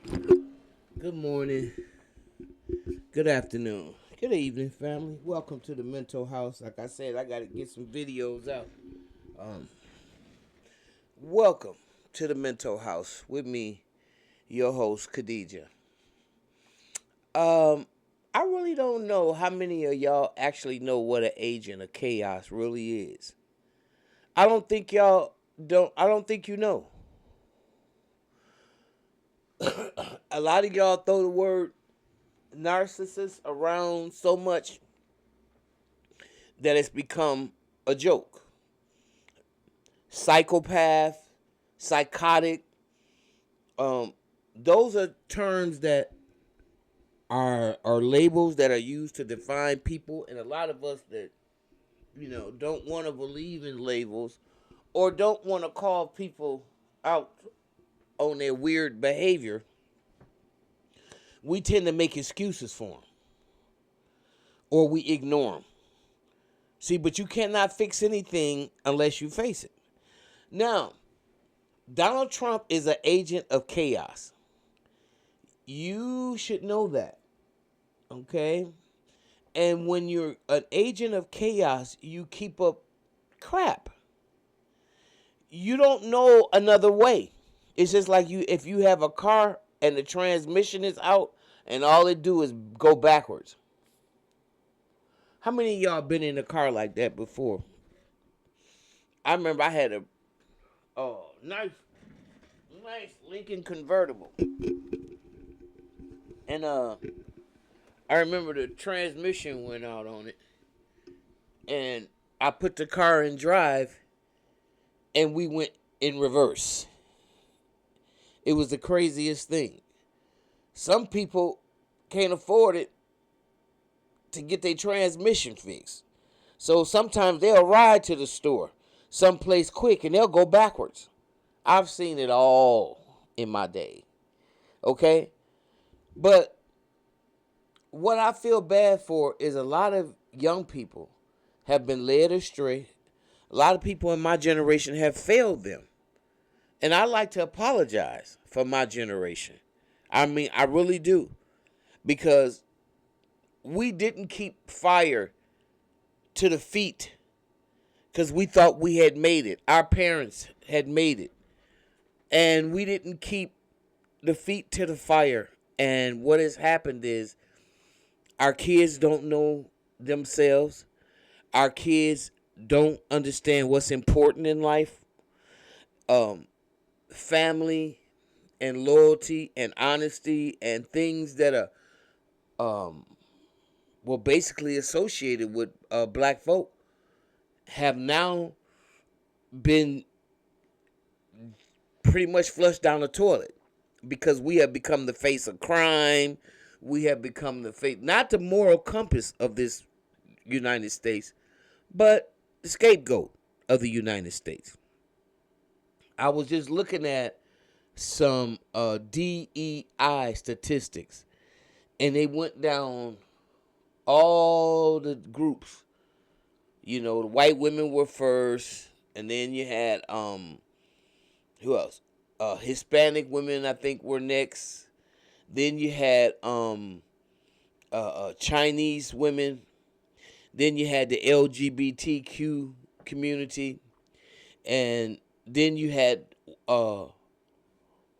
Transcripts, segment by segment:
Good morning, good afternoon, good evening, family. Welcome to the Mental House. Like I said, I got to get some videos out. Um, Welcome to the Mental House with me, your host, Khadija. Um, I really don't know how many of y'all actually know what an agent of chaos really is. I don't think y'all don't. I don't think you know. A lot of y'all throw the word narcissist around so much that it's become a joke. Psychopath, psychotic. Um, those are terms that are labels that are used to define people, and a lot of us that don't want to believe in labels or don't want to call people out on their weird behavior, we tend to make excuses for them or we ignore them. See, but you cannot fix anything unless you face it. Now, Donald Trump is an agent of chaos. You should know that, okay? And when you're an agent of chaos, you keep up crap. You don't know another way. It's just like if you have a car and the transmission is out and all it do is go backwards. How many of y'all been in a car like that before? I remember I had a nice Lincoln convertible. And I remember the transmission went out on it. And I put the car in drive and we went in reverse. It was the craziest thing. Some people can't afford it to get their transmission fixed. So sometimes they'll ride to the store someplace quick and they'll go backwards. I've seen it all in my day. Okay? But what I feel bad for is a lot of young people have been led astray. A lot of people in my generation have failed them. And I like to apologize for my generation. I mean, I really do. Because we didn't keep fire to the feet because we thought we had made it. Our parents had made it. And we didn't keep the feet to the fire. And what has happened is our kids don't know themselves. Our kids don't understand what's important in life. Um, Family and loyalty and honesty and things that are basically associated with black folk have now been pretty much flushed down the toilet because we have become the face of crime. We have become the face, not the moral compass of this United States, but the scapegoat of the United States. I was just looking at some DEI statistics, and they went down all the groups. You know, the white women were first, and then you had who else? Hispanic women, I think, were next. Then you had Chinese women. Then you had the LGBTQ community, and then you had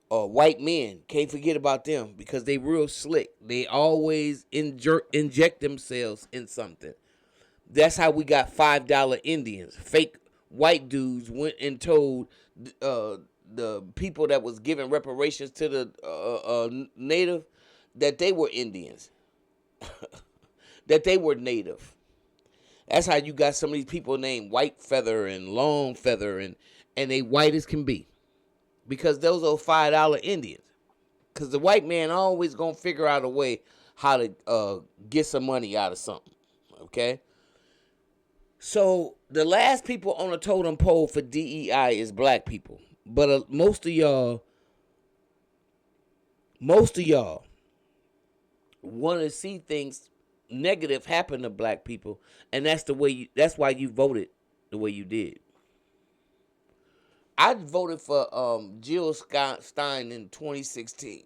white men. Can't forget about them because they real slick. They always inject themselves in something. That's how we got $5 Indians. Fake white dudes went and told uh, the people that was giving reparations to the native that they were Indians, that they were native. That's how you got some of these people named White Feather and Long Feather, and they white as can be because those are $5 Indians. Because the white man always gonna figure out a way how to get some money out of something. Okay. So the last people on the totem pole for DEI is black people, but most of y'all want to see things negative happen to black people, and that's why you voted the way you did. I voted for Jill Stein in 2016.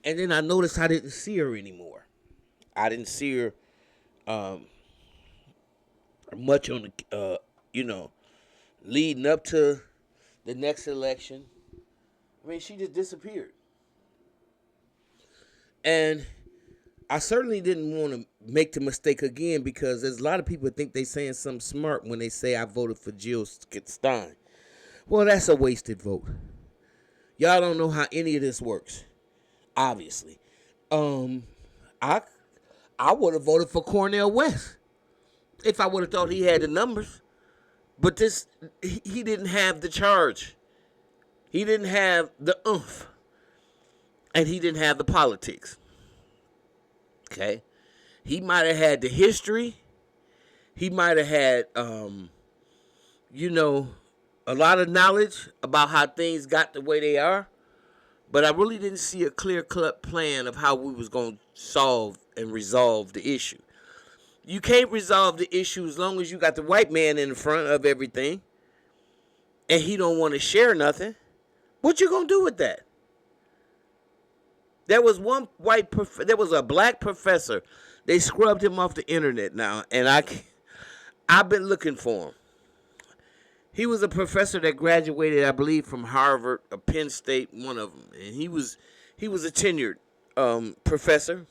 And then I noticed I didn't see her anymore. I didn't see her um, much on the, leading up to the next election. I mean, she just disappeared. And I certainly didn't want to make the mistake again, because there's a lot of people think they saying something smart when they say I voted for Jill Stein. Well, that's a wasted vote. Y'all don't know how any of this works. Obviously, I I would have voted for Cornel West if I would have thought he had the numbers. But he didn't have the charge. He didn't have the oomph, and he didn't have the politics. Okay, he might have had the history. He might have had, you know, a lot of knowledge about how things got the way they are. But I really didn't see a clear-cut plan of how we was going to solve and resolve the issue. You can't resolve the issue as long as you got the white man in the front of everything and he don't want to share nothing. What you going to do with that? There was there was a black professor. They scrubbed him off the internet now, and I've been looking for him. He was a professor that graduated, I believe, from Harvard or Penn State, one of them. And he was a tenured professor.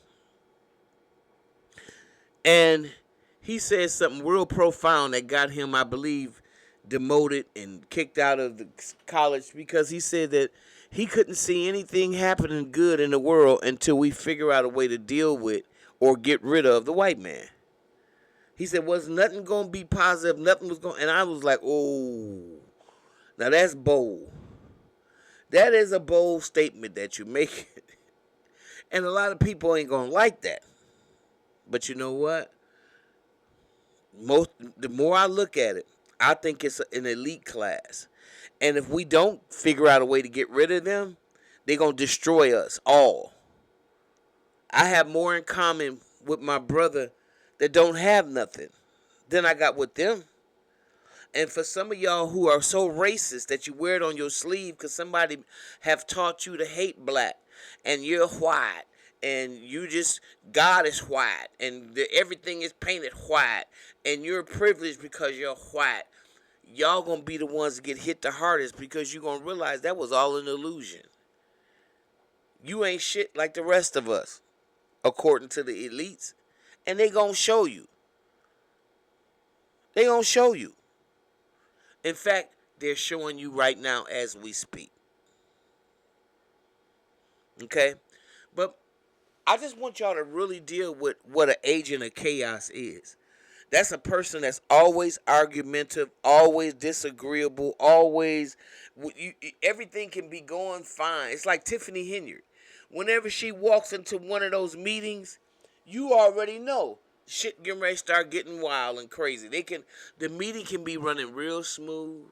And he said something real profound that got him, I believe, demoted and kicked out of the college, because he said that he couldn't see anything happening good in the world until we figure out a way to deal with or get rid of the white man. He said, was nothing going to be positive, nothing was going, and I was like, oh, now that's bold. That is a bold statement that you make. And a lot of people ain't going to like that. But you know what? The more I look at it, I think it's an elite class. And if we don't figure out a way to get rid of them, they're going to destroy us all. I have more in common with my brother that don't have nothing than I got with them. And for some of y'all who are so racist that you wear it on your sleeve because somebody have taught you to hate black, and you're white, and you just, God is white, and everything is painted white, and you're privileged because you're white, y'all gonna be the ones that get hit the hardest, because you're gonna realize that was all an illusion. You ain't shit like the rest of us, according to the elites. And they gonna show you. They gonna show you. In fact, they're showing you right now as we speak. Okay? But I just want y'all to really deal with what an agent of chaos is. That's a person that's always argumentative, always disagreeable, always, everything can be going fine. It's like Tiffany Henyard. Whenever she walks into one of those meetings, you already know shit getting ready to start getting wild and crazy. The meeting can be running real smooth.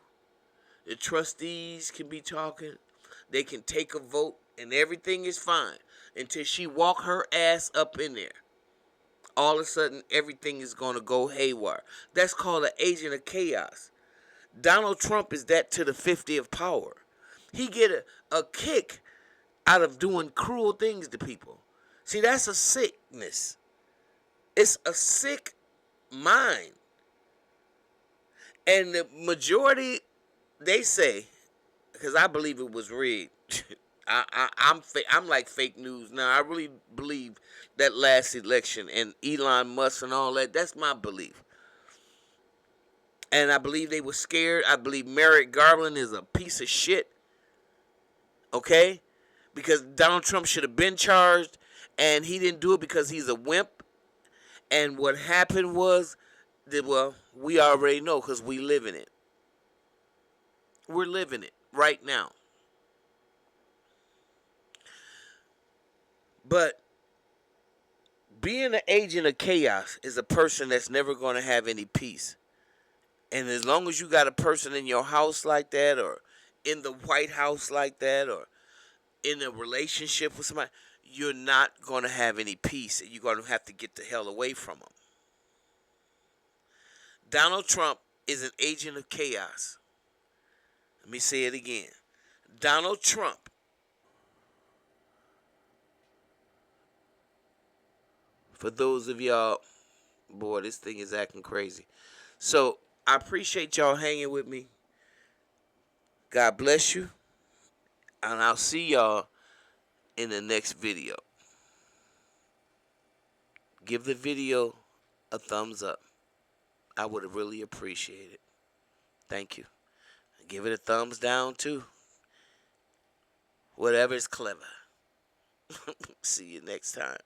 The trustees can be talking. They can take a vote, and everything is fine until she walk her ass up in there. All of a sudden, everything is going to go haywire. That's called an agent of chaos. Donald Trump is that to the 50th power. He get a kick out of doing cruel things to people. See, that's a sickness. It's a sick mind. And the majority, they say, because I believe it was rigged. I'm like fake news now. I really believe that last election and Elon Musk and all that. That's my belief. And I believe they were scared. I believe Merrick Garland is a piece of shit. Okay? Because Donald Trump should have been charged, and he didn't do it because he's a wimp. And what happened was that, well, we already know because we live in it. We're living it right now. But being an agent of chaos is a person that's never going to have any peace. And as long as you got a person in your house like that, or in the White House like that, or in a relationship with somebody, you're not going to have any peace. You're going to have to get the hell away from them. Donald Trump is an agent of chaos. Let me say it again. Donald Trump For those of y'all, boy, this thing is acting crazy. So I appreciate y'all hanging with me. God bless you. And I'll see y'all in the next video. Give the video a thumbs up. I would really appreciate it. Thank you. Give it a thumbs down too. Whatever is clever. See you next time.